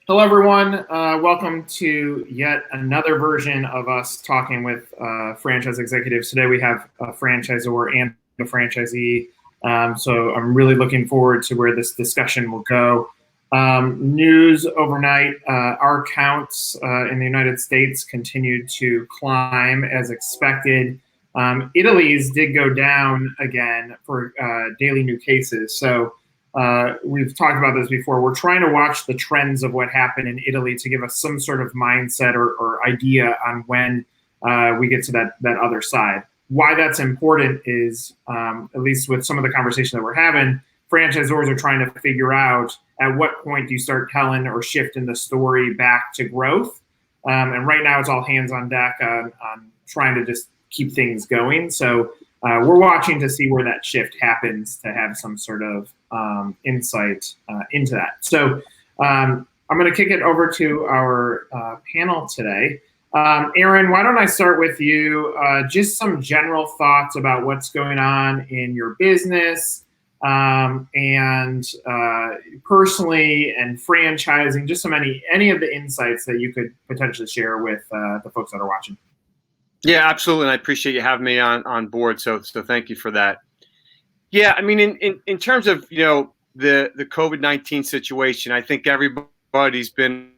Hello, everyone. Welcome to yet another version of us talking with franchise executives. Today we have a franchisor and a franchisee. So I'm really looking forward to where this discussion will go. News overnight, our counts in the United States continued to climb as expected. Italy's did go down again for daily new cases. So we've talked about this before. We're trying to watch the trends of what happened in Italy to give us some sort of mindset or idea on when we get to that other side. Why that's important is, at least with some of the conversation that we're having, franchisors are trying to figure out at what point do you start telling or shifting the story back to growth. And right now it's all hands on deck on trying to just keep things going. So we're watching to see where that shift happens to have some sort of insight into that. So I'm going to kick it over to our panel today. Aaron, why don't I start with you? Just some general thoughts about what's going on in your business and personally and franchising, just any of the insights that you could potentially share with the folks that are watching. Yeah, absolutely. And I appreciate you having me on board. So thank you for that. Yeah, I mean, in terms of, the COVID-19 situation, I think everybody's been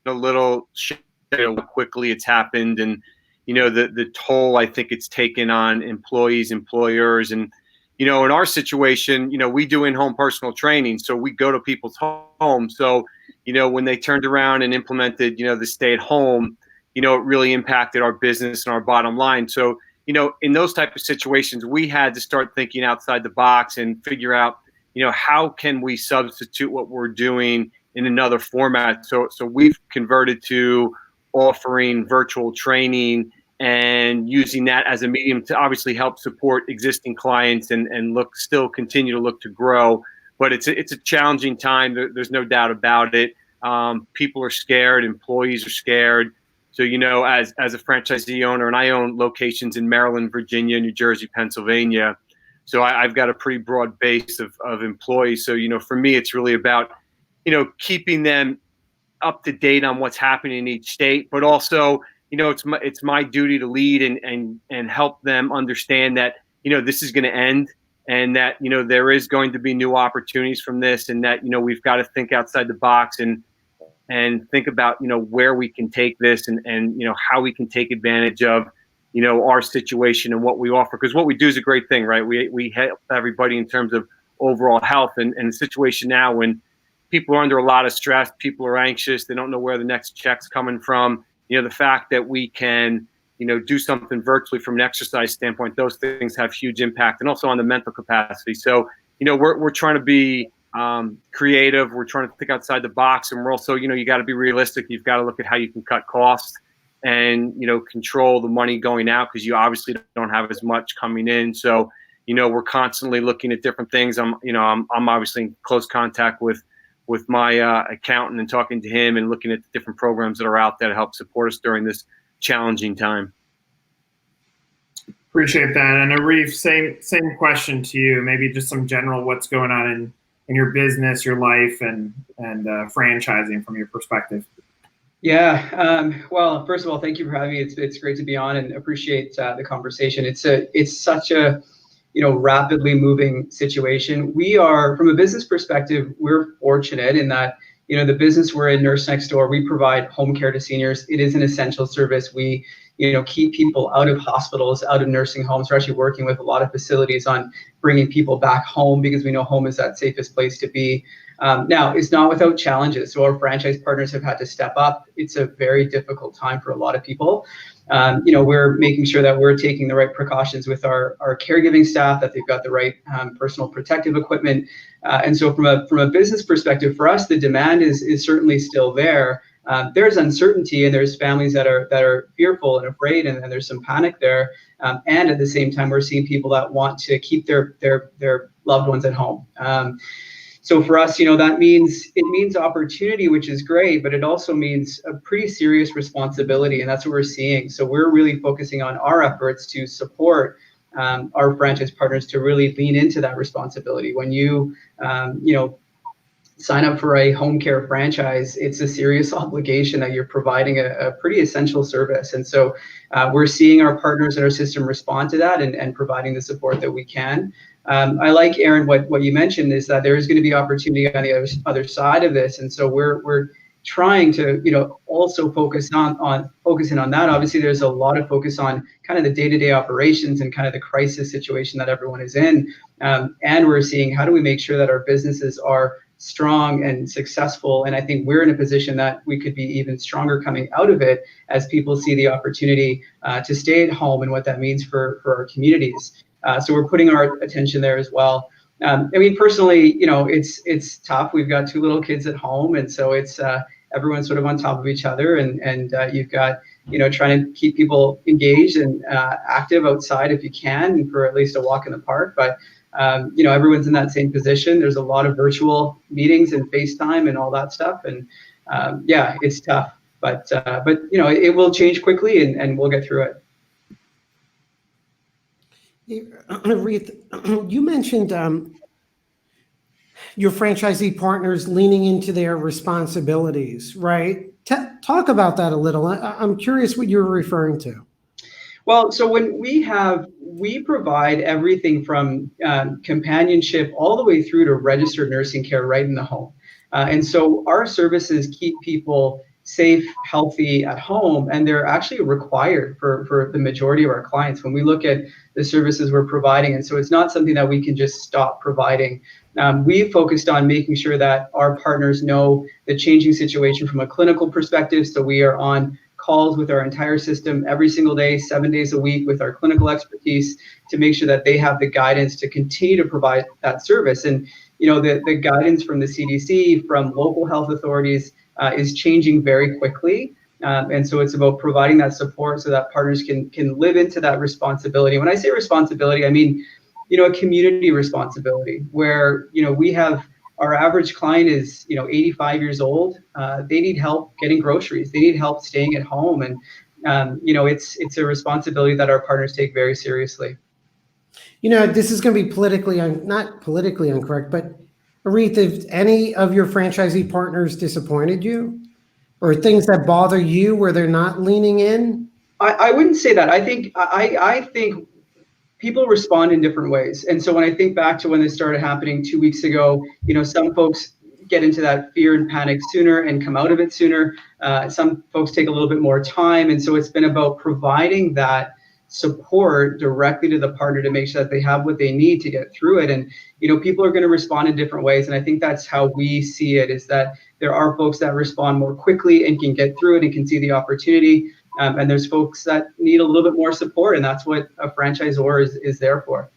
a little shocked how quickly it's happened, and the toll I think it's taken on employees, employers, and in our situation, we do in-home personal training, so we go to people's homes. So when they turned around and implemented the stay at home, it really impacted our business and our bottom line. So in those type of situations, we had to start thinking outside the box and figure out how can we substitute what we're doing in another format. So we've converted to offering virtual training and using that as a medium to obviously help support existing clients and still continue to look to grow. But it's a challenging time. There's no doubt about it. People are scared. Employees are scared. So, as a franchisee owner, and I own locations in Maryland, Virginia, New Jersey, Pennsylvania. So I've got a pretty broad base of employees. So, for me, it's really about, keeping them up to date on what's happening in each state, but also, it's my duty to lead and help them understand that, this is going to end, and that, there is going to be new opportunities from this, and that, we've got to think outside the box and think about, where we can take this and how we can take advantage of, our situation and what we offer. Because what we do is a great thing, right? We help everybody in terms of overall health, and the situation now when people are under a lot of stress, people are anxious, they don't know where the next check's coming from. The fact that we can, do something virtually from an exercise standpoint, those things have huge impact, and also on the mental capacity. So, we're trying to be creative. We're trying to think outside the box, and we're also, you got to be realistic. You've got to look at how you can cut costs and, control the money going out, because you obviously don't have as much coming in. So, we're constantly looking at different things. I'm obviously in close contact with my accountant and talking to him and looking at the different programs that are out there to help support us during this challenging time. Appreciate that. And Arif, same question to you. Maybe just some general what's going on in your business, your life, and franchising from your perspective. Yeah. Well, first of all, thank you for having me. It's great to be on, and appreciate the conversation. It's such a rapidly moving situation. We are, from a business perspective, we're fortunate in that the business we're in, Nurse Next Door, we provide home care to seniors. It is an essential service. We keep people out of hospitals, out of nursing homes. We're actually working with a lot of facilities on bringing people back home, because we know home is that safest place to be. Now, it's not without challenges. So our franchise partners have had to step up. It's a very difficult time for a lot of people. We're making sure that we're taking the right precautions with our caregiving staff, that they've got the right personal protective equipment. And so from a business perspective, for us, the demand is certainly still there. There's uncertainty, and there's families that are fearful and afraid, and there's some panic there. And at the same time, we're seeing people that want to keep their loved ones at home. So for us, that means opportunity, which is great, but it also means a pretty serious responsibility, and that's what we're seeing. So we're really focusing on our efforts to support our franchise partners to really lean into that responsibility. When you sign up for a home care franchise, it's a serious obligation that you're providing a pretty essential service. And so we're seeing our partners in our system respond to that and providing the support that we can. I like, Aaron, what you mentioned is that there is going to be opportunity on the other side of this. And so we're trying to, also focusing on that. Obviously, there's a lot of focus on kind of the day-to-day operations and kind of the crisis situation that everyone is in. And we're seeing how do we make sure that our businesses are strong and successful. And I think we're in a position that we could be even stronger coming out of it as people see the opportunity to stay at home and what that means for our communities. So we're putting our attention there as well. I mean, personally, it's tough. We've got 2 little kids at home, and so it's everyone's sort of on top of each other, and you've got trying to keep people engaged and active outside if you can, for at least a walk in the park. But everyone's in that same position. There's a lot of virtual meetings and FaceTime and all that stuff, and yeah, it's tough. But it will change quickly, and we'll get through it. Arif, you mentioned your franchisee partners leaning into their responsibilities, right? Talk about that a little. I'm curious what you're referring to. Well, so when we provide everything from companionship all the way through to registered nursing care right in the home. And so our services keep people safe, healthy at home, and they're actually required for the majority of our clients when we look at the services we're providing. And so it's not something that we can just stop providing. We focused on making sure that our partners know the changing situation from a clinical perspective. So we are on calls with our entire system every single day, 7 days a week, with our clinical expertise to make sure that they have the guidance to continue to provide that service. And the guidance from the CDC, from local health authorities, is changing very quickly. And so it's about providing that support so that partners can live into that responsibility. When I say responsibility, I mean, a community responsibility where, we have our average client is, 85 years old. They need help getting groceries. They need help staying at home. And, it's a responsibility that our partners take very seriously. This is going to be not politically incorrect, but Arif, have any of your franchisee partners disappointed you, or things that bother you where they're not leaning in? I wouldn't say that. I think people respond in different ways. And so when I think back to when this started happening 2 weeks ago, some folks get into that fear and panic sooner and come out of it sooner. Some folks take a little bit more time. And so it's been about providing that support directly to the partner to make sure that they have what they need to get through it. And people are going to respond in different ways, and I think that's how we see it, is that there are folks that respond more quickly and can get through it and can see the opportunity, and there's folks that need a little bit more support, and that's what a franchisor is there for.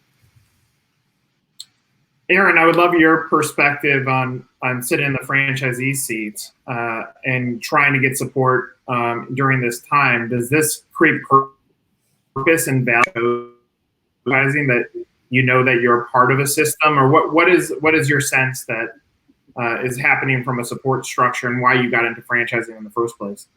Aaron, I would love your perspective on sitting in the franchisee seat and trying to get support during this time. Does this create purpose and value, realizing that that you're a part of a system, or what is your sense that is happening from a support structure, and why you got into franchising in the first place?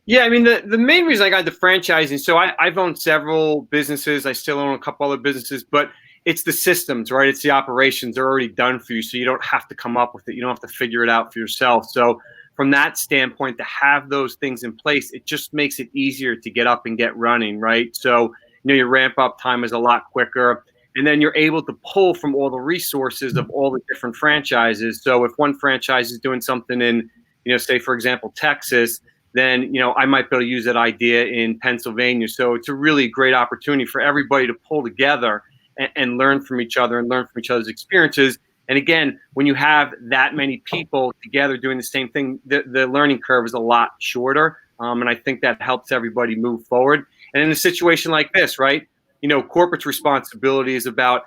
Yeah, I mean, the main reason I got into franchising, so I've owned several businesses. I still own a couple other businesses, but it's the systems, right? It's the operations. They're already done for you, so you don't have to come up with it. You don't have to figure it out for yourself. So from that standpoint, to have those things in place, it just makes it easier to get up and get running, right? So your ramp up time is a lot quicker, and then you're able to pull from all the resources of all the different franchises. So if one franchise is doing something in, say for example, Texas, then I might be able to use that idea in Pennsylvania. So it's a really great opportunity for everybody to pull together and learn from each other and learn from each other's experiences. And again, when you have that many people together doing the same thing, the learning curve is a lot shorter. And I think that helps everybody move forward. And in a situation like this, right, corporate's responsibility is about,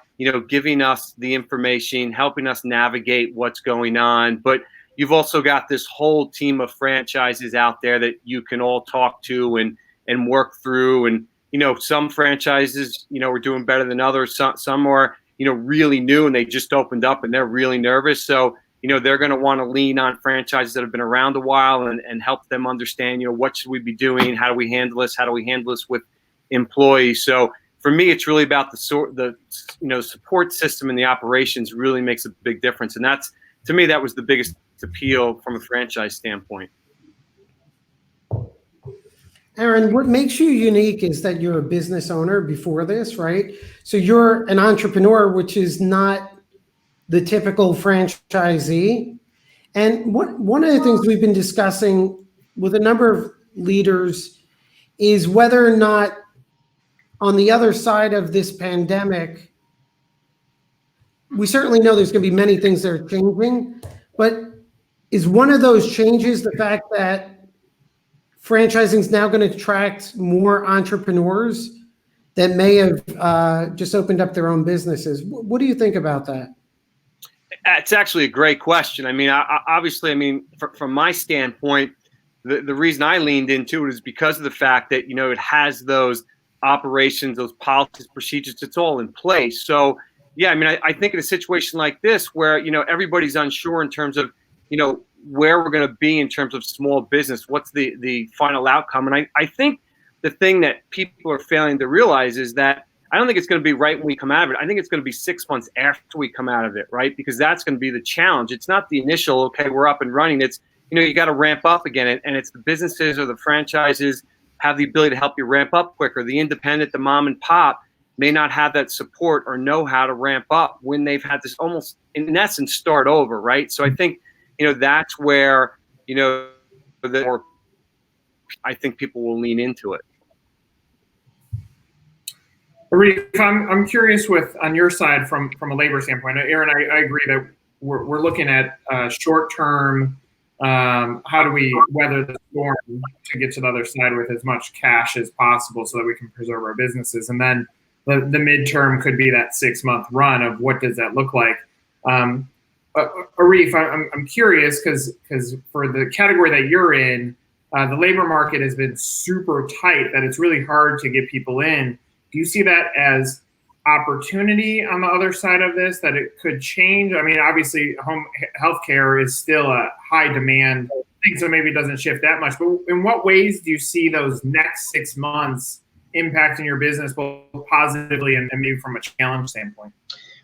giving us the information, helping us navigate what's going on. But you've also got this whole team of franchises out there that you can all talk to and work through. And, some franchises, are doing better than others. Some are, really new and they just opened up and they're really nervous. So, they're going to want to lean on franchises that have been around a while and help them understand, what should we be doing? How do we handle this? How do we handle this with employees? So for me, it's really about the support system and the operations really makes a big difference. And that's to me, that was the biggest appeal from a franchise standpoint. Aaron, what makes you unique is that you're a business owner before this, right? So you're an entrepreneur, which is not the typical franchisee. And one of the things we've been discussing with a number of leaders is whether or not on the other side of this pandemic, we certainly know there's going to be many things that are changing, but is one of those changes the fact that franchising is now going to attract more entrepreneurs that may have just opened up their own businesses? What do you think about that? It's actually a great question. I mean, obviously, from my standpoint, the reason I leaned into it is because of the fact that, it has those operations, those policies, procedures, it's all in place. So, yeah, I think in a situation like this where, everybody's unsure in terms of, where we're going to be in terms of small business, what's the final outcome. And I think the thing that people are failing to realize is that I don't think it's going to be right when we come out of it. I think it's going to be 6 months after we come out of it, right? Because that's going to be the challenge. It's not the initial, okay, we're up and running. It's, you got to ramp up again. And it's the businesses or the franchises have the ability to help you ramp up quicker. The independent, the mom and pop may not have that support or know how to ramp up when they've had this almost, in essence, start over, right? So I think, that's where, I think people will lean into it. Arif, I'm curious on your side from a labor standpoint. Aaron, I agree that we're looking at short-term, how do we weather the storm to get to the other side with as much cash as possible so that we can preserve our businesses. And then the midterm could be that 6-month run of what does that look like. Arif, I'm curious because for the category that you're in, the labor market has been super tight that it's really hard to get people in. Do you see that as opportunity on the other side of this, that it could change? Obviously, home healthcare is still a high demand thing, so maybe it doesn't shift that much. But in what ways do you see those next 6 months impacting your business, both positively and maybe from a challenge standpoint?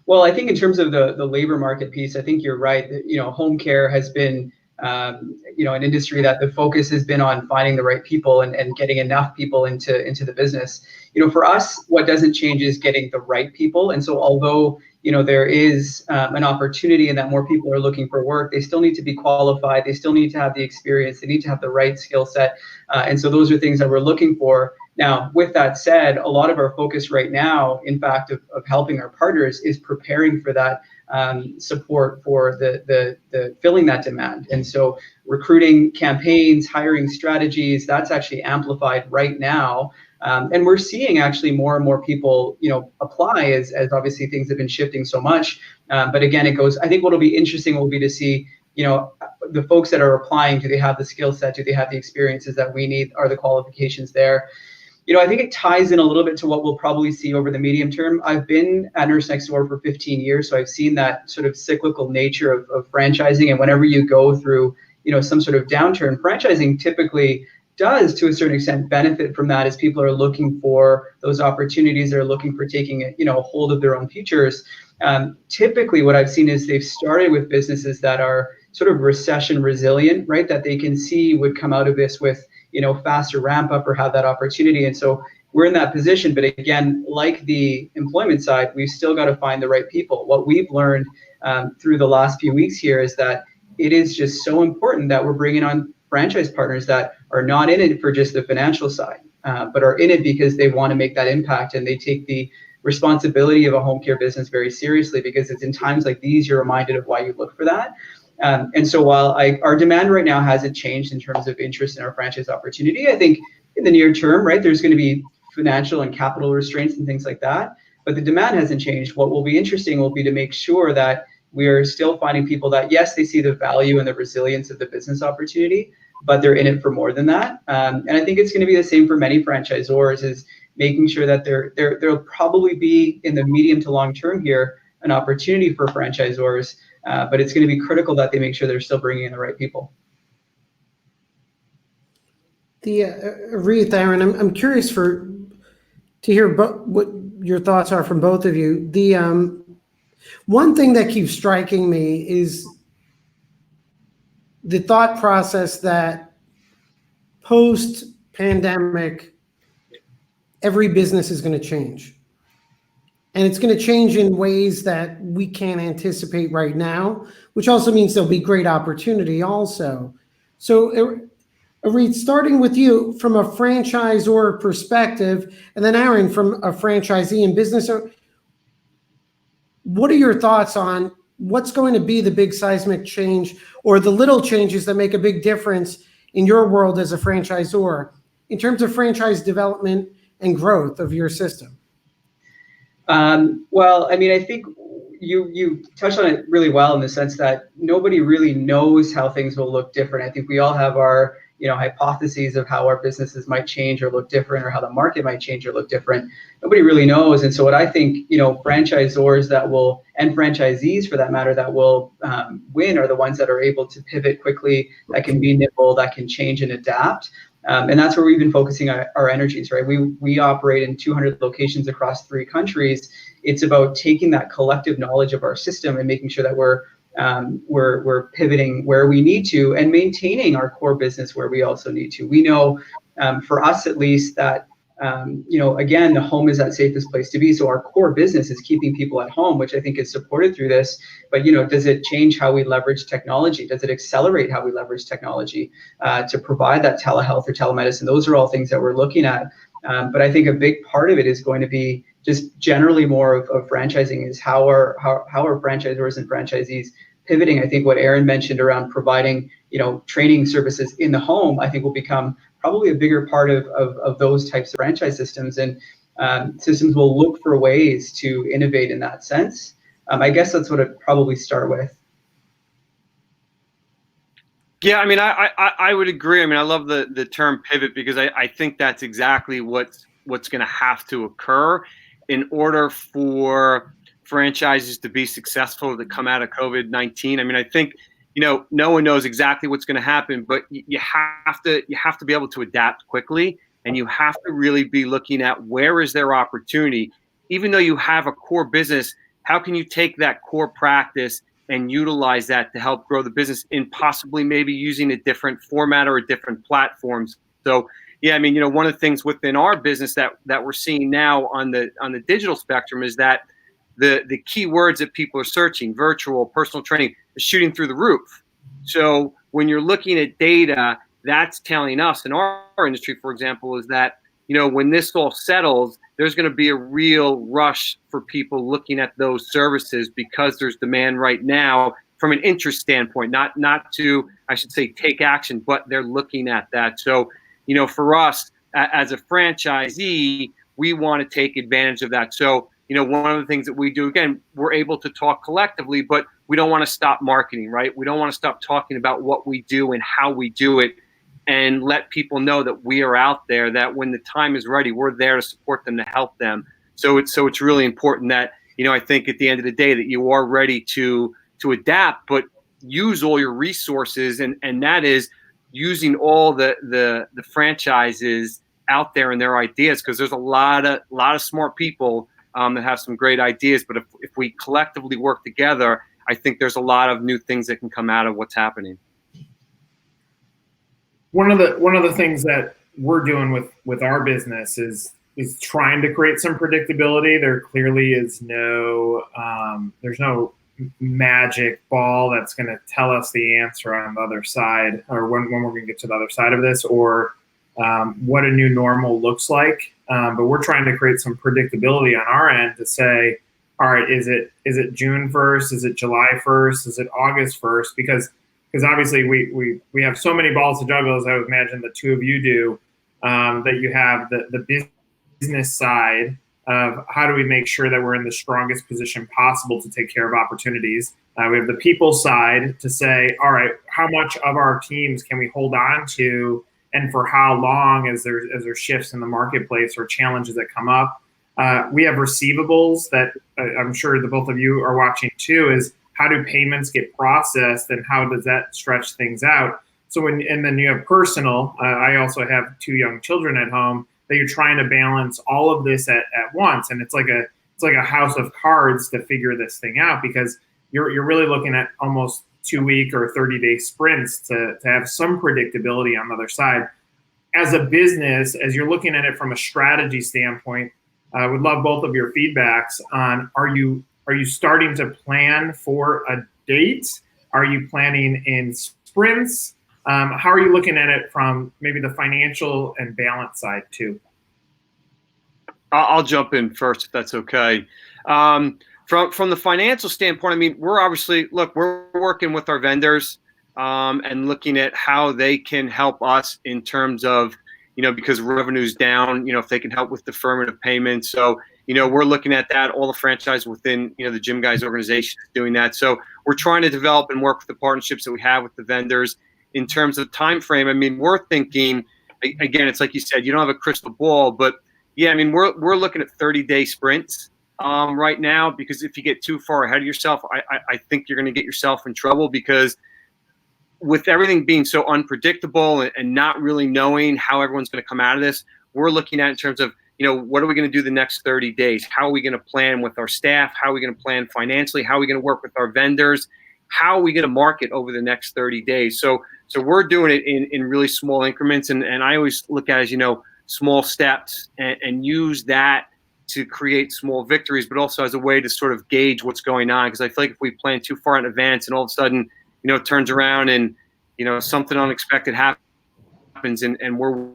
Well, I think in terms of the labor market piece, I think you're right. Home care has been an industry that the focus has been on finding the right people and getting enough people into the business. For us, what doesn't change is getting the right people. And so although, there is an opportunity and that more people are looking for work, they still need to be qualified. They still need to have the experience. They need to have the right skill set. And so those are things that we're looking for. Now, with that said, a lot of our focus right now, in fact, of helping our partners is preparing for that support for the filling that demand. And so recruiting campaigns, hiring strategies, that's actually amplified right now. And we're seeing actually more and more people, apply as obviously things have been shifting so much. But again, I think what'll be interesting will be to see, the folks that are applying, do they have the skill set? Do they have the experiences that we need? Are the qualifications there? I think it ties in a little bit to what we'll probably see over the medium term. I've been at Nurse Next Door for 15 years, so I've seen that sort of cyclical nature of franchising. And whenever you go through, some sort of downturn, franchising typically does, to a certain extent, benefit from that as people are looking for those opportunities. They're looking for taking a hold of their own futures. Typically, what I've seen is they've started with businesses that are sort of recession resilient, right? That they can see would come out of this with faster ramp up or have that opportunity. And so we're in that position. But again, like the employment side, we've still got to find the right people. What we've learned through the last few weeks here is that it is just so important that we're bringing on franchise partners that are not in it for just the financial side, but are in it because they want to make that impact and they take the responsibility of a home care business very seriously, because it's in times like these you're reminded of why you look for that. And so while our demand right now hasn't changed in terms of interest in our franchise opportunity, I think in the near term, right, there's going to be financial and capital restraints and things like that, but the demand hasn't changed. What will be interesting will be to make sure that we are still finding people that, yes, they see the value and the resilience of the business opportunity, but they're in it for more than that. And I think it's going to be the same for many franchisors, is making sure that there'll probably be in the medium to long term here an opportunity for franchisors, but it's going to be critical that they make sure they're still bringing in the right people. Arif, Aaron, I'm curious to hear what your thoughts are from both of you. The one thing that keeps striking me is the thought process that post-pandemic, every business is going to change. And it's going to change in ways that we can't anticipate right now, which also means there'll be great opportunity also. So, Arif, starting with you from a franchisor perspective, and then Aaron from a franchisee and business owner, what are your thoughts on what's going to be the big seismic change or the little changes that make a big difference in your world as a franchisor in terms of franchise development and growth of your system? Well, I mean, I think you touched on it really well in the sense that nobody really knows how things will look different. I think we all have our, hypotheses of how our businesses might change or look different, or how the market might change or look different. Nobody really knows. And so what I think, franchisors that will, and franchisees for that matter, that will win are the ones that are able to pivot quickly, that can be nimble, that can change and adapt. And that's where we've been focusing our energies, right? We operate in 200 locations across 3 countries. It's about taking that collective knowledge of our system and making sure that we're pivoting where we need to and maintaining our core business where we also need to. We know, for us at least, that again, the home is that safest place to be. So our core business is keeping people at home, which I think is supported through this. But, does it change how we leverage technology? Does it accelerate how we leverage technology to provide that telehealth or telemedicine? Those are all things that we're looking at. But I think a big part of it is going to be just generally more of franchising, is how are franchisors and franchisees pivoting. I think what Aaron mentioned around providing, training services in the home, I think will become probably a bigger part of those types of franchise systems, and systems will look for ways to innovate in that sense. I guess that's what I'd probably start with. Yeah, I mean, I would agree. I mean, I love the term pivot, because I think that's exactly what's going to have to occur in order for franchises to be successful to come out of COVID-19. I mean, I think, no one knows exactly what's going to happen, but you have to be able to adapt quickly, and you have to really be looking at where is their opportunity. Even though you have a core business, how can you take that core practice and utilize that to help grow the business in possibly maybe using a different format or a different platforms? So, yeah, I mean, one of the things within our business that we're seeing now on the digital spectrum is that the keywords that people are searching, virtual, personal training, is shooting through the roof. So when you're looking at data, that's telling us in our industry, for example, is that, when this all settles, there's going to be a real rush for people looking at those services, because there's demand right now from an interest standpoint, not to, I should say, take action, but they're looking at that. So, for us as a franchisee, we want to take advantage of that. So, one of the things that we do, again, we're able to talk collectively, but we don't want to stop marketing, right? We don't want to stop talking about what we do and how we do it, and let people know that we are out there, that when the time is ready, we're there to support them, to help them. So it's really important that, I think at the end of the day, that you are ready to adapt, but use all your resources, and that is using all the franchises out there and their ideas, because there's a lot of smart people that have some great ideas. But if we collectively work together, I think there's a lot of new things that can come out of what's happening. One of the things that we're doing with our business is trying to create some predictability. There clearly is there's no magic ball that's going to tell us the answer on the other side, or when we're going to get to the other side of this, or what a new normal looks like. But we're trying to create some predictability on our end to say, all right, is it June 1st? Is it July 1st? Is it August 1st? Because obviously we have so many balls to juggle, as I would imagine the two of you do, that you have the business side of how do we make sure that we're in the strongest position possible to take care of opportunities. We have the people side to say, all right, how much of our teams can we hold on to, and for how long, as there shifts in the marketplace or challenges that come up. We have receivables that I'm sure the both of you are watching too, is how do payments get processed and how does that stretch things out? So and then you have personal, I also have 2 young children at home, that you're trying to balance all of this at once. And it's like a house of cards to figure this thing out, because you're really looking at almost 2-week or 30-day sprints to have some predictability on the other side. As a business, as you're looking at it from a strategy standpoint, I would love both of your feedbacks on, are you starting to plan for a date? Are you planning in sprints? How are you looking at it from maybe the financial and balance side too? I'll jump in first if that's okay. From the financial standpoint, I mean, we're working with our vendors and looking at how they can help us in terms of, because revenue's down, if they can help with deferment of payments. So, we're looking at that. All the franchise within, the GYMGUYZ organization is doing that. So we're trying to develop and work with the partnerships that we have with the vendors. In terms of time frame, I mean, we're thinking, again, it's like you said, you don't have a crystal ball, but yeah, I mean, we're looking at 30-day sprints right now, because if you get too far ahead of yourself, I think you're going to get yourself in trouble, because with everything being so unpredictable and not really knowing how everyone's going to come out of this, we're looking at in terms of, what are we going to do the next 30 days? How are we going to plan with our staff? How are we going to plan financially? How are we going to work with our vendors? How are we going to market over the next 30 days? So we're doing it in really small increments. And I always look at it as, small steps and use that to create small victories, but also as a way to sort of gauge what's going on. Because I feel like if we plan too far in advance and all of a sudden, it turns around and, something unexpected happens and we're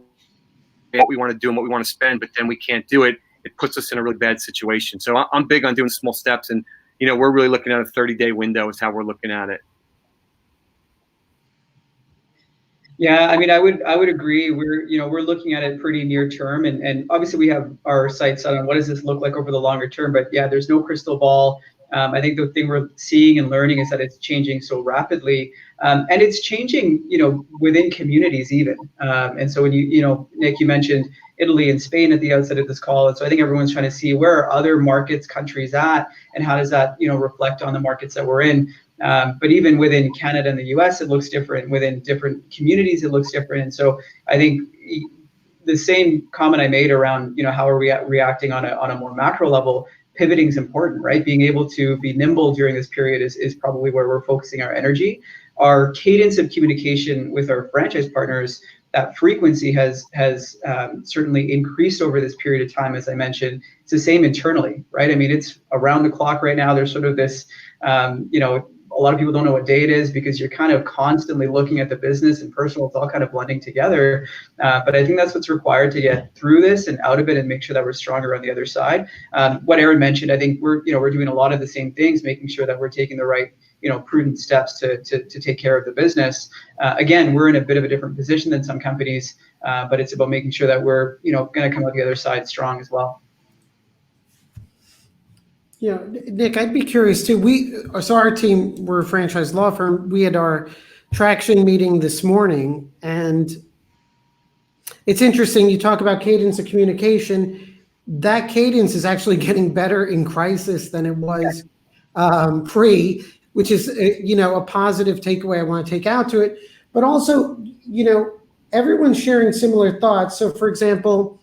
what we want to do and what we want to spend, but then we can't do it, it puts us in a really bad situation. So I'm big on doing small steps, and, we're really looking at a 30-day window is how we're looking at it. Yeah, I mean, I would agree. We're looking at it pretty near term, and obviously we have our sights set on what does this look like over the longer term. But yeah, there's no crystal ball. I think the thing we're seeing and learning is that it's changing so rapidly, and it's changing, within communities even. And so when Nick, you mentioned Italy and Spain at the outset of this call, and so I think everyone's trying to see where are other markets, countries at, and how does that, reflect on the markets that we're in. But even within Canada and the US, it looks different. Within different communities, it looks different. And so I think the same comment I made around, how are we reacting on a more macro level, pivoting is important, right? Being able to be nimble during this period is probably where we're focusing our energy. Our cadence of communication with our franchise partners, that frequency has certainly increased over this period of time. As I mentioned, it's the same internally, right? I mean, it's around the clock right now. There's sort of this, a lot of people don't know what day it is because you're kind of constantly looking at the business and personal. It's all kind of blending together. But I think that's what's required to get through this and out of it and make sure that we're stronger on the other side. What Aaron mentioned, I think we're doing a lot of the same things, making sure that we're taking the right, prudent steps to take care of the business. Again, we're in a bit of a different position than some companies, but it's about making sure that we're, going to come out the other side strong as well. Yeah, Nick, I'd be curious too. So our team, we're a franchise law firm. We had our traction meeting this morning, and it's interesting. You talk about cadence of communication. That cadence is actually getting better in crisis than it was pre, which is a positive takeaway I want to take out to it. But also, everyone's sharing similar thoughts. So, for example,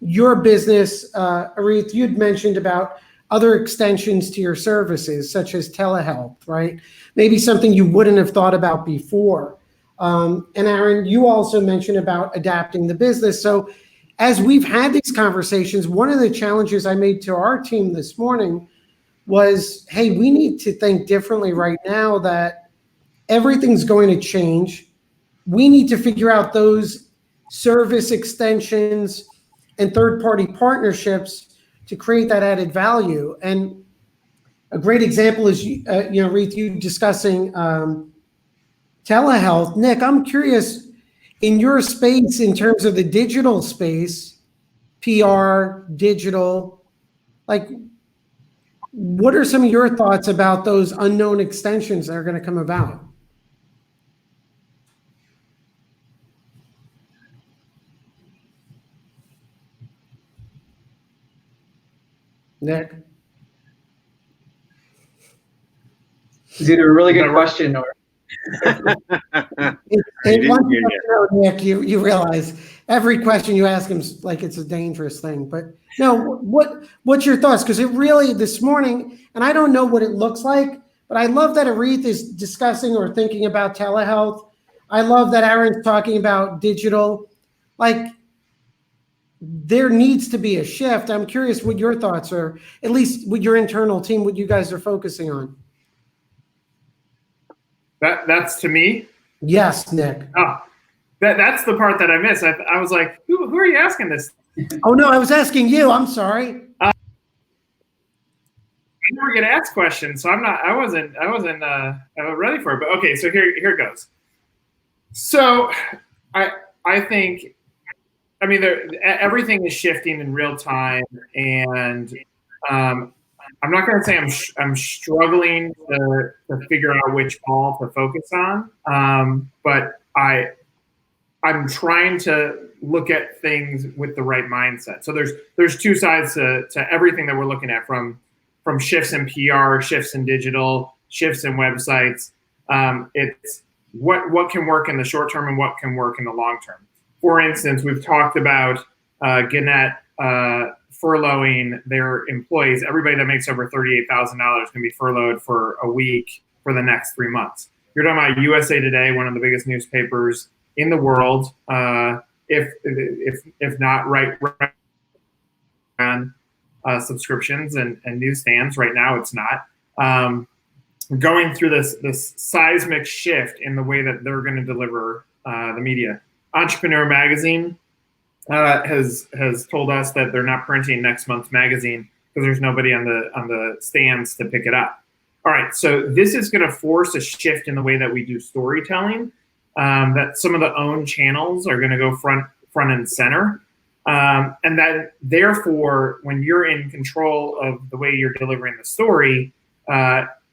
your business, Arif, you'd mentioned about other extensions to your services, such as telehealth, right? Maybe something you wouldn't have thought about before. And Aaron, you also mentioned about adapting the business. So as we've had these conversations, one of the challenges I made to our team this morning was, hey, we need to think differently right now that everything's going to change. We need to figure out those service extensions and third-party partnerships to create that added value. And a great example is, Reith, you discussing telehealth. Nick, I'm curious, in your space, in terms of the digital space, PR, digital, like, what are some of your thoughts about those unknown extensions that are going to come about? Nick? It's either a really good question or Nick, you realize every question you ask him is like it's a dangerous thing. But no, what's your thoughts? Because it really this morning, and I don't know what it looks like, But I love that Arif is discussing or thinking about telehealth. I love that Aaron's talking about digital. Like, there needs to be a shift. I'm curious what your thoughts are, at least with your internal team, what you guys are focusing on. That's to me? Yes, Nick. Oh, that's the part that I missed. I was like, who are you asking this? Oh, no, I was asking you. I'm sorry. I never get asked questions, so I wasn't ready for it. But okay, so here it goes. So I think, I mean, everything is shifting in real time, and I'm not going to say I'm struggling to figure out which ball to focus on, but I'm trying to look at things with the right mindset. So there's two sides to everything that we're looking at, from shifts in PR, shifts in digital, shifts in websites. It's what can work in the short term and what can work in the long term. For instance, we've talked about Gannett furloughing their employees. Everybody that makes over $38,000 can be furloughed for a week for the next 3 months. You're talking about USA Today, one of the biggest newspapers in the world, if not right on subscriptions and newsstands. Right now, it's not. Going through this seismic shift in the way that they're going to deliver the media. Entrepreneur Magazine has told us that they're not printing next month's magazine because there's nobody on the stands to pick it up. All right, so this is going to force a shift in the way that we do storytelling. That some of the owned channels are going to go front and center, and that therefore, when you're in control of the way you're delivering the story,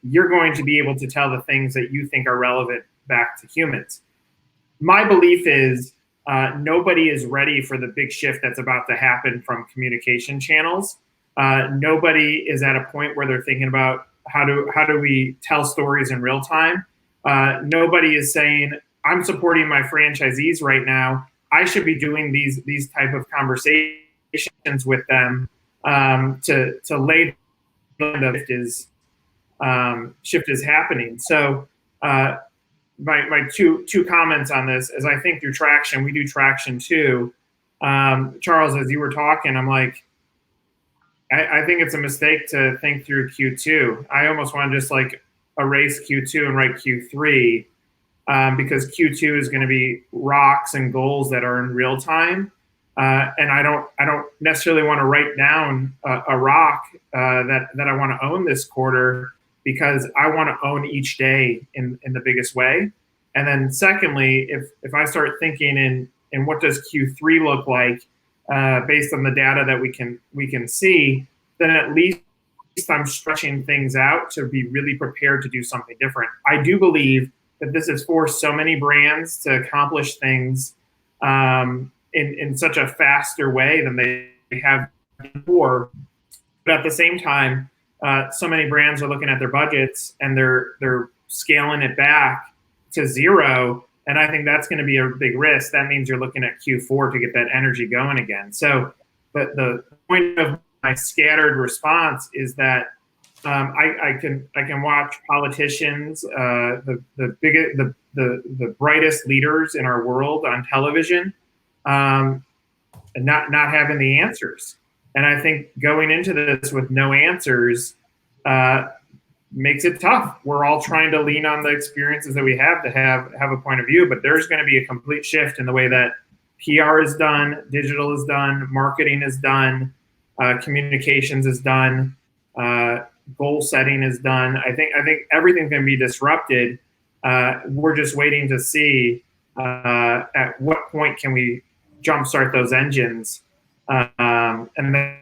you're going to be able to tell the things that you think are relevant back to humans. My belief is nobody is ready for the big shift that's about to happen from communication channels. Nobody is at a point where they're thinking about how do we tell stories in real time. Nobody is saying, I'm supporting my franchisees right now. I should be doing these type of conversations with them to lay the shift is happening. So my two comments on this is, I think through traction, we do traction too. Charles, as you were talking, I'm like, I think it's a mistake to think through Q2. I almost want to just like erase Q2 and write Q3, because Q2 is going to be rocks and goals that are in real time. And I don't necessarily want to write down a rock that I want to own this quarter, because I want to own each day in the biggest way. And then secondly, if I start thinking in what does Q3 look like based on the data that we can see, then at least I'm stretching things out to be really prepared to do something different. I do believe that this has forced so many brands to accomplish things in such a faster way than they have before. But at the same time, so many brands are looking at their budgets and they're scaling it back to zero. And I think that's going to be a big risk. That means you're looking at Q4 to get that energy going again. So the point of my scattered response is that I can watch politicians, the brightest leaders in our world on television, and not having the answers. And I think going into this with no answers makes it tough. We're all trying to lean on the experiences that we have to have a point of view, but there's going to be a complete shift in the way that PR is done, digital is done, marketing is done, communications is done, goal setting is done. I think everything can be disrupted. We're just waiting to see at what point can we jumpstart those engines, and then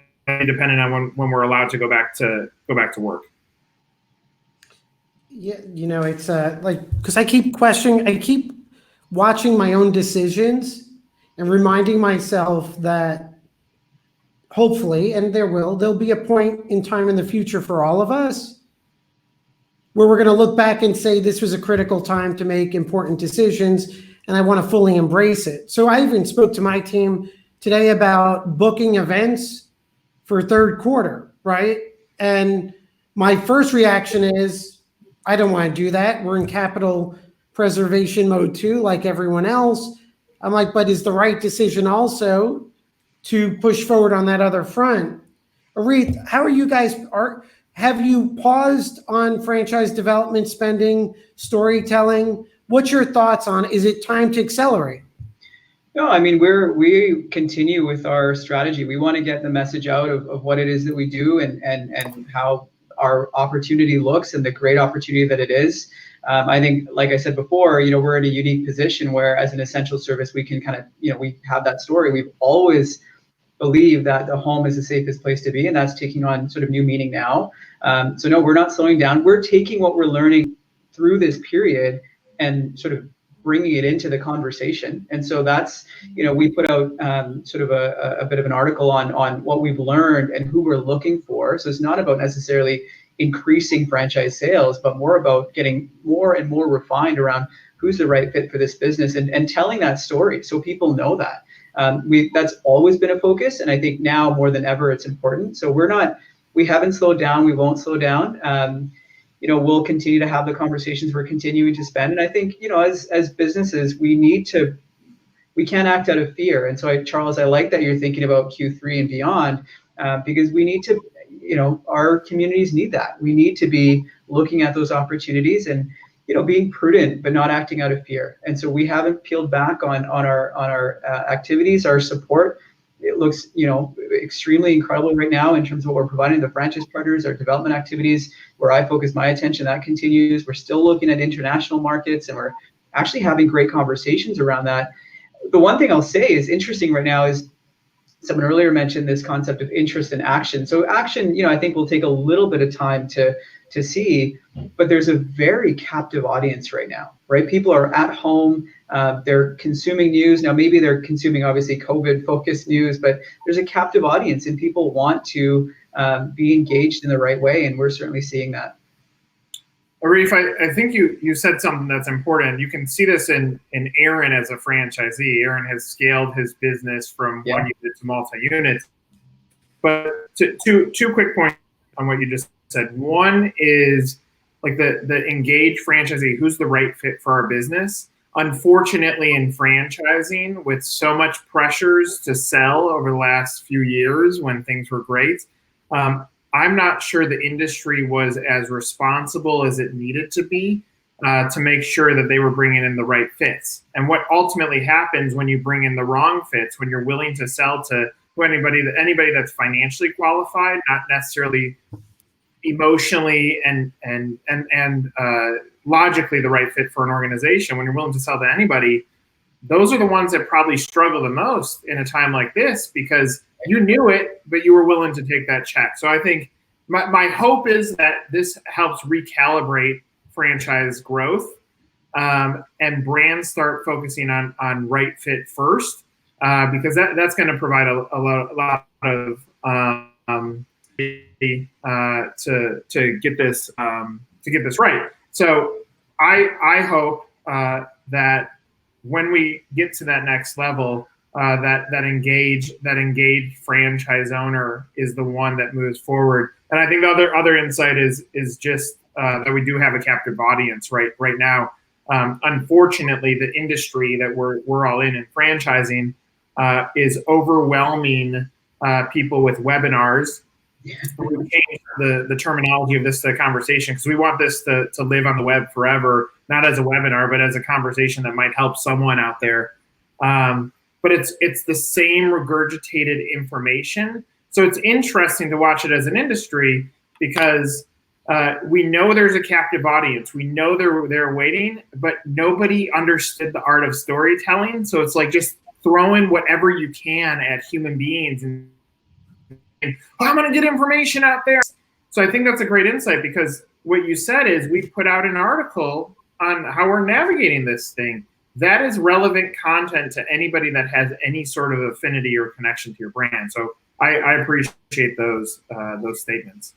depending on when we're allowed to go back to work. Yeah, it's because I keep watching my own decisions and reminding myself that hopefully, and there'll be a point in time in the future for all of us where we're going to look back and say this was a critical time to make important decisions, and I want to fully embrace it. So I even spoke to my team today about booking events for third quarter, right? And my first reaction is, I don't want to do that. We're in capital preservation mode too, like everyone else. I'm like, but is the right decision also to push forward on that other front? Arif, how are you guys? Have you paused on franchise development spending, storytelling? What's your thoughts on? Is it time to accelerate? No, I mean, we continue with our strategy. We want to get the message out of what it is that we do and how our opportunity looks and the great opportunity that it is. I think, like I said before, we're in a unique position where as an essential service, we can kind of, we have that story. We've always believed that the home is the safest place to be, and that's taking on sort of new meaning now. So no, we're not slowing down. We're taking what we're learning through this period and sort of bringing it into the conversation. And so that's, we put out sort of a bit of an article on what we've learned and who we're looking for. So it's not about necessarily increasing franchise sales, but more about getting more and more refined around who's the right fit for this business and telling that story so people know that. That's always been a focus, and I think now more than ever it's important. So we haven't slowed down, we won't slow down. We'll continue to have the conversations, we're continuing to spend. And I think, as businesses, we can't act out of fear. And so Charles, I like that you're thinking about Q3 and beyond, because we need to, our communities need that. We need to be looking at those opportunities and, being prudent, but not acting out of fear. And so we haven't peeled back on our activities, our support. It looks, extremely incredible right now in terms of what we're providing to the franchise partners, our development activities, where I focus my attention, that continues. We're still looking at international markets, and we're actually having great conversations around that. The one thing I'll say is interesting right now is someone earlier mentioned this concept of interest and action. So action, I think will take a little bit of time to see, but there's a very captive audience right now, right? People are at home, they're consuming news. Now, maybe they're consuming obviously COVID-focused news, but there's a captive audience and people want to be engaged in the right way, and we're certainly seeing that. Arif, I think you said something that's important. You can see this in Aaron as a franchisee. Aaron has scaled his business from one unit to multi-units. But two quick points on what you just said. One is like the engaged franchisee, who's the right fit for our business. Unfortunately, in franchising, with so much pressures to sell over the last few years when things were great, I'm not sure the industry was as responsible as it needed to be to make sure that they were bringing in the right fits. And what ultimately happens when you bring in the wrong fits, when you're willing to sell to anybody that's financially qualified, not necessarily emotionally and logically the right fit for an organization, when you're willing to sell to anybody, those are the ones that probably struggle the most in a time like this, because you knew it, but you were willing to take that check. So I think my hope is that this helps recalibrate franchise growth, and brands start focusing on right fit first, because that's going to provide a lot of to get this right. So I hope that when we get to that next level, that engaged franchise owner is the one that moves forward. And I think the other insight is just that we do have a captive audience right now. Unfortunately, the industry that we're all in franchising is overwhelming people with webinars. We've changed the terminology of this conversation because we want this to live on the web forever, not as a webinar, but as a conversation that might help someone out there. But it's the same regurgitated information. So it's interesting to watch it as an industry because we know there's a captive audience. We know they're waiting, but nobody understood the art of storytelling. So it's like just throwing whatever you can at human beings and I'm going to get information out there. So I think that's a great insight, because what you said is we put out an article on how we're navigating this thing. That is relevant content to anybody that has any sort of affinity or connection to your brand. So I appreciate those statements.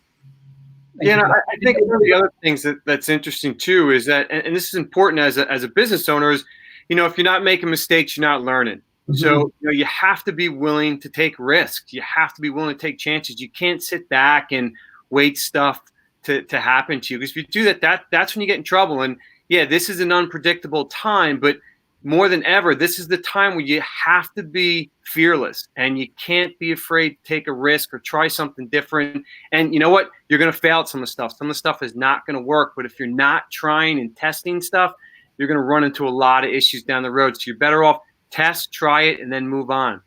Yeah, I think one of the other things that's interesting too is that, and this is important as a business owner, is, if you're not making mistakes, you're not learning. Mm-hmm. So you have to be willing to take risks. You have to be willing to take chances. You can't sit back and wait stuff to happen to you. Because if you do that's when you get in trouble. And yeah, this is an unpredictable time, but more than ever, this is the time where you have to be fearless and you can't be afraid to take a risk or try something different. And you know what? You're going to fail at some of the stuff. Some of the stuff is not going to work. But if you're not trying and testing stuff, you're going to run into a lot of issues down the road. So you're better off test, try it, and then move on.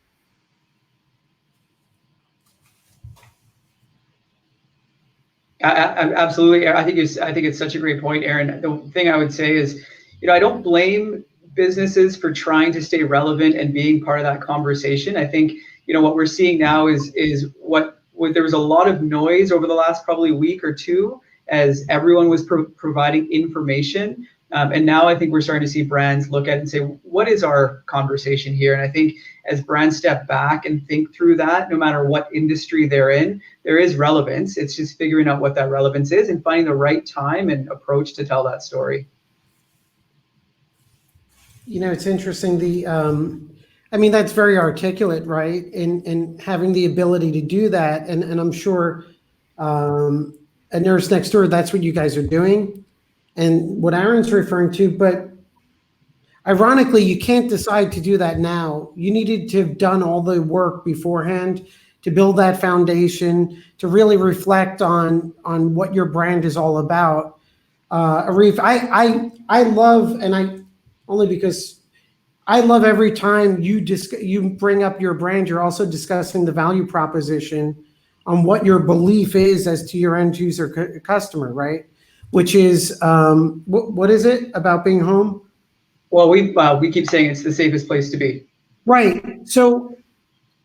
Absolutely. I think it's such a great point, Aaron. The thing I would say is, I don't blame businesses for trying to stay relevant and being part of that conversation. I think, what we're seeing now is what there was a lot of noise over the last probably week or two as everyone was providing information. And now I think we're starting to see brands look at it and say, what is our conversation here? And I think as brands step back and think through that, no matter what industry they're in, there is relevance. It's just figuring out what that relevance is and finding the right time and approach to tell that story. It's interesting. That's very articulate, right? And having the ability to do that. And I'm sure at Nurse Next Door, that's what you guys are doing. And what Aaron's referring to, but ironically, you can't decide to do that now. You needed to have done all the work beforehand to build that foundation, to really reflect on what your brand is all about. Arif, I love, and only because I love every time you bring up your brand, you're also discussing the value proposition on what your belief is as to your end user customer, right? Which is, what is it about being home? Well, we keep saying it's the safest place to be. Right. So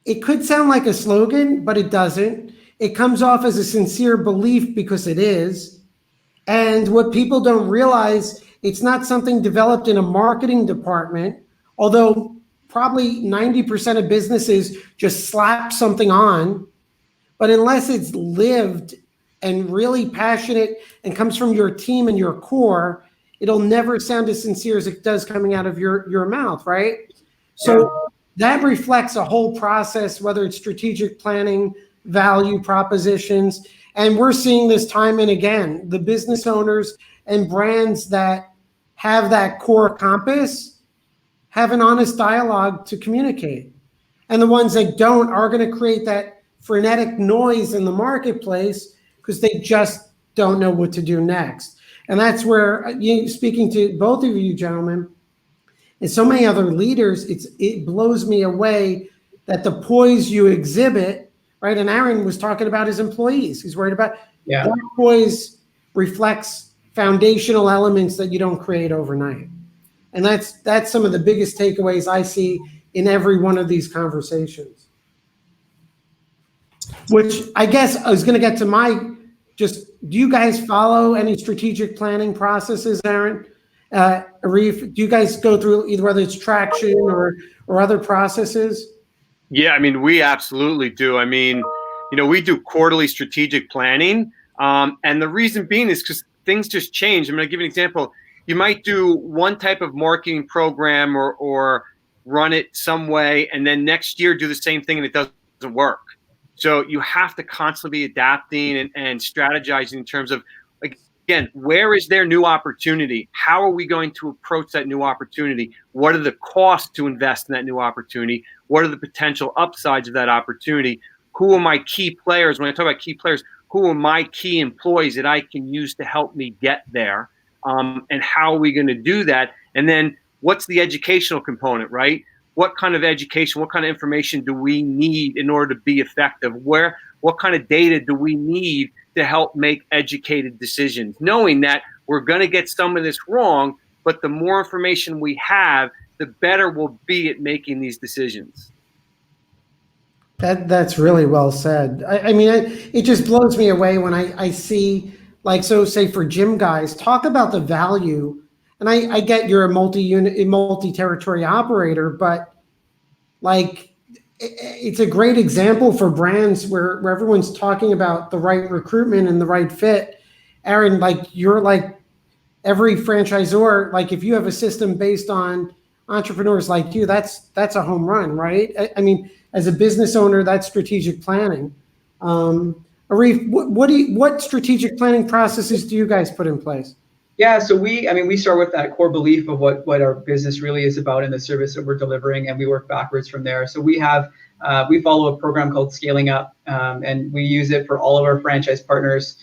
it could sound like a slogan, but it doesn't. It comes off as a sincere belief because it is. And what people don't realize, it's not something developed in a marketing department, although probably 90% of businesses just slap something on. But unless it's lived and really passionate and comes from your team and your core, it'll never sound as sincere as it does coming out of your mouth, right? So that reflects a whole process, whether it's strategic planning, value propositions, and we're seeing this time and again. The business owners and brands that have that core compass have an honest dialogue to communicate. And the ones that don't are going to create that frenetic noise in the marketplace because they just don't know what to do next. And that's where, speaking to both of you gentlemen, and so many other leaders, it blows me away that the poise you exhibit, right? And Aaron was talking about his employees. He's worried about that poise reflects foundational elements that you don't create overnight. And that's some of the biggest takeaways I see in every one of these conversations. Which I guess I was going to get to do you guys follow any strategic planning processes, Aaron? Arif, do you guys go through either whether it's traction or other processes? Yeah, we absolutely do. We do quarterly strategic planning. And the reason being is because things just change. I'm going to give you an example. You might do one type of marketing program or run it some way, and then next year do the same thing and it doesn't work. So you have to constantly be adapting and strategizing in terms of, again, where is there new opportunity? How are we going to approach that new opportunity? What are the costs to invest in that new opportunity? What are the potential upsides of that opportunity? Who are my key players? When I talk about key players, who are my key employees that I can use to help me get there? And how are we going to do that? And then what's the educational component, right? What kind of education, what kind of information do we need in order to be effective? What kind of data do we need to help make educated decisions? Knowing that we're going to get some of this wrong, but the more information we have, the better we'll be at making these decisions. That's really well said. It just blows me away when I see, say for GYMGUYZ, talk about the value. And I get you're a multi-territory operator, but it's a great example for brands where everyone's talking about the right recruitment and the right fit. Aaron, you're like every franchisor, if you have a system based on entrepreneurs like you, that's a home run, right? As a business owner, that's strategic planning. Arif, Arif, what strategic planning processes do you guys put in place? Yeah, so we start with that core belief of what our business really is about and the service that we're delivering, and we work backwards from there. So we follow a program called Scaling Up, and we use it for all of our franchise partners.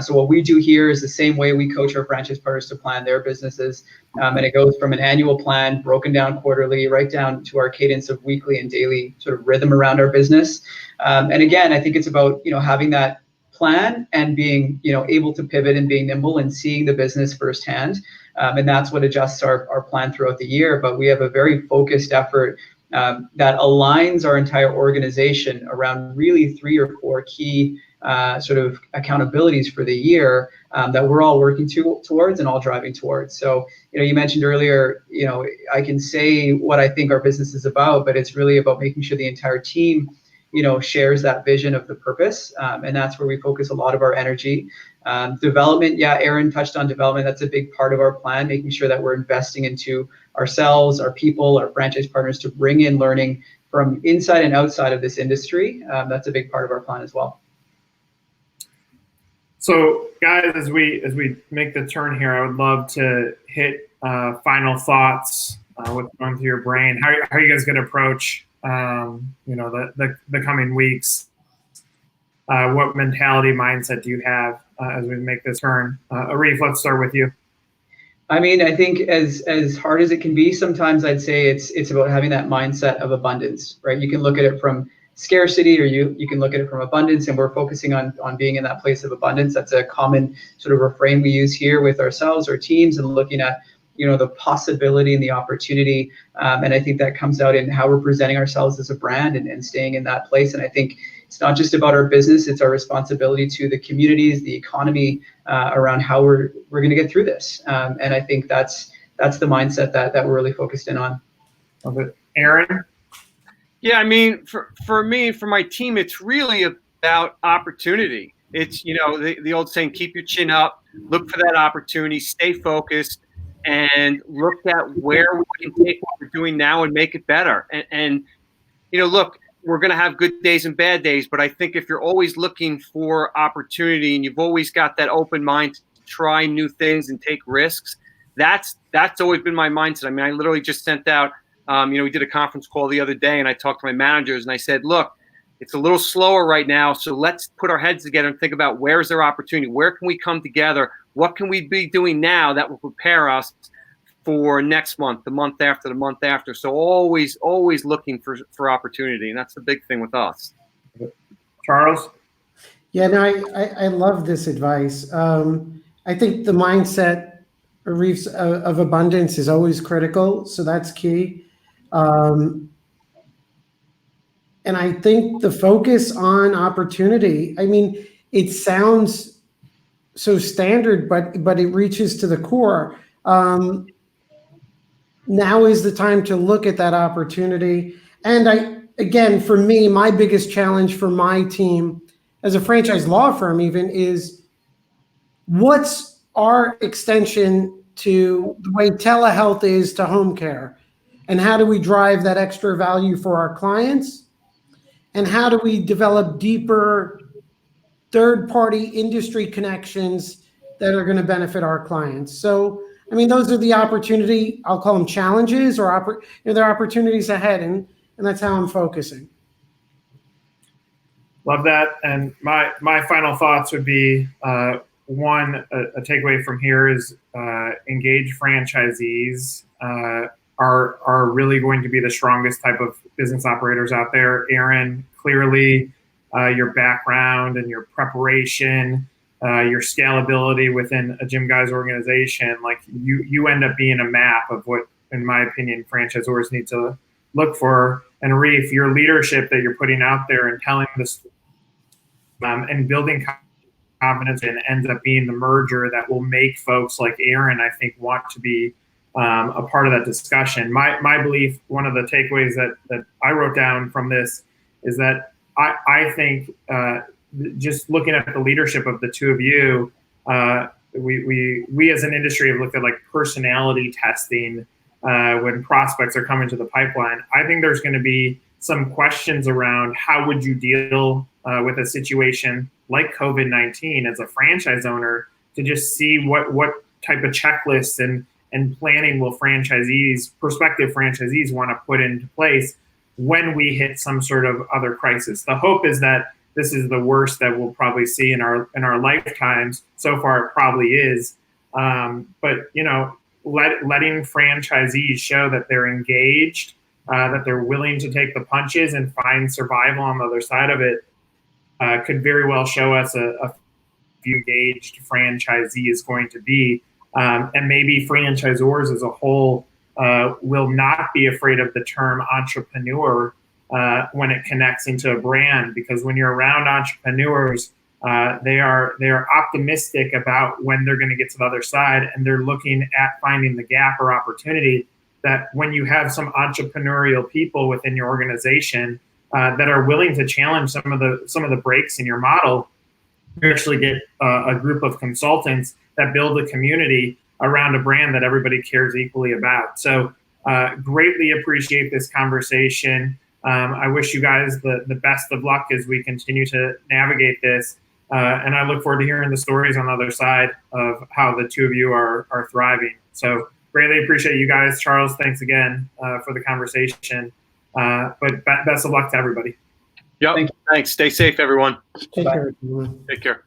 So what we do here is the same way we coach our franchise partners to plan their businesses, and it goes from an annual plan broken down quarterly right down to our cadence of weekly and daily sort of rhythm around our business. And again, I think it's about having that plan and being able to pivot and being nimble and seeing the business firsthand, and that's what adjusts our plan throughout the year. But we have a very focused effort that aligns our entire organization around really 3 or 4 key sort of accountabilities for the year that we're all working towards and all driving towards. So you mentioned earlier, I can say what I think our business is about, but it's really about making sure the entire team shares that vision of the purpose. And that's where we focus a lot of our energy. Development, yeah, Aaron touched on development. That's a big part of our plan, making sure that we're investing into ourselves, our people, our franchise partners to bring in learning from inside and outside of this industry. That's a big part of our plan as well. So guys, as we make the turn here, I would love to hit final thoughts. What's going through your brain? How are you guys going to approach the coming weeks? What mentality, mindset do you have as we make this turn? Arif, let's start with you. I mean, I think as hard as it can be, sometimes I'd say it's about having that mindset of abundance, right? You can look at it from scarcity, or you can look at it from abundance, and we're focusing on being in that place of abundance. That's a common sort of refrain we use here with ourselves, our teams, and looking at the possibility and the opportunity. And I think that comes out in how we're presenting ourselves as a brand and staying in that place. And I think it's not just about our business, it's our responsibility to the communities, the economy, around how we're going to get through this. And I think that's the mindset that we're really focused in on. Love it. Aaron? Yeah, I mean, for me, for my team, it's really about opportunity. It's, the old saying, keep your chin up, look for that opportunity, stay focused, and look at where we can take what we're doing now and make it better. And look, we're going to have good days and bad days, but I think if you're always looking for opportunity and you've always got that open mind to try new things and take risks, that's always been my mindset. I mean, I literally just sent out, we did a conference call the other day, and I talked to my managers and I said, look, it's a little slower right now, so let's put our heads together and think about where's there opportunity, where can we come together, what can we be doing now that will prepare us for next month, the month after, the month after. So always looking for opportunity, and that's the big thing with us. Charles? Yeah, no, I love this advice. I think the mindset, Arif's, of abundance is always critical, so that's key. And I think the focus on opportunity, I mean, it sounds so standard, but it reaches to the core. Now is the time to look at that opportunity. And again, for me, my biggest challenge for my team as a franchise law firm even is what's our extension to the way telehealth is to home care? And how do we drive that extra value for our clients? And how do we develop deeper third-party industry connections that are going to benefit our clients? So, I mean, those are the opportunity, I'll call them challenges, or there are opportunities ahead, and that's how I'm focusing. Love that. And my final thoughts would be, one, a takeaway from here is engaged franchisees are really going to be the strongest type of business operators out there. Aaron, clearly your background and your preparation, your scalability within a GYMGUYZ organization, like you end up being a map of what, in my opinion, franchisors need to look for. And Arif, your leadership that you're putting out there and telling this and building confidence, and ends up being the merger that will make folks like Aaron, I think, want to be a part of that discussion. My belief, one of the takeaways that I wrote down from this is that I think just looking at the leadership of the two of you, we as an industry have looked at like personality testing when prospects are coming to the pipeline. I think there's going to be some questions around how would you deal with a situation like COVID-19 as a franchise owner to just see what type of checklists and planning will prospective franchisees want to put into place when we hit some sort of other crisis. The hope is that this is the worst that we'll probably see in our lifetimes. So far, it probably is. But letting franchisees show that they're engaged, that they're willing to take the punches and find survival on the other side of it, could very well show us a few engaged franchisee is going to be. And maybe franchisors as a whole will not be afraid of the term entrepreneur when it connects into a brand, because when you're around entrepreneurs, they are optimistic about when they're going to get to the other side, and they're looking at finding the gap or opportunity that when you have some entrepreneurial people within your organization that are willing to challenge some of the breaks in your model, you actually get a group of consultants that build a community around a brand that everybody cares equally about. So greatly appreciate this conversation. I wish you guys the best of luck as we continue to navigate this. And I look forward to hearing the stories on the other side of how the two of you are thriving. So greatly appreciate you guys. Charles, thanks again for the conversation. But best of luck to everybody. Yep. Thanks. Stay safe, everyone. Take care. Take care.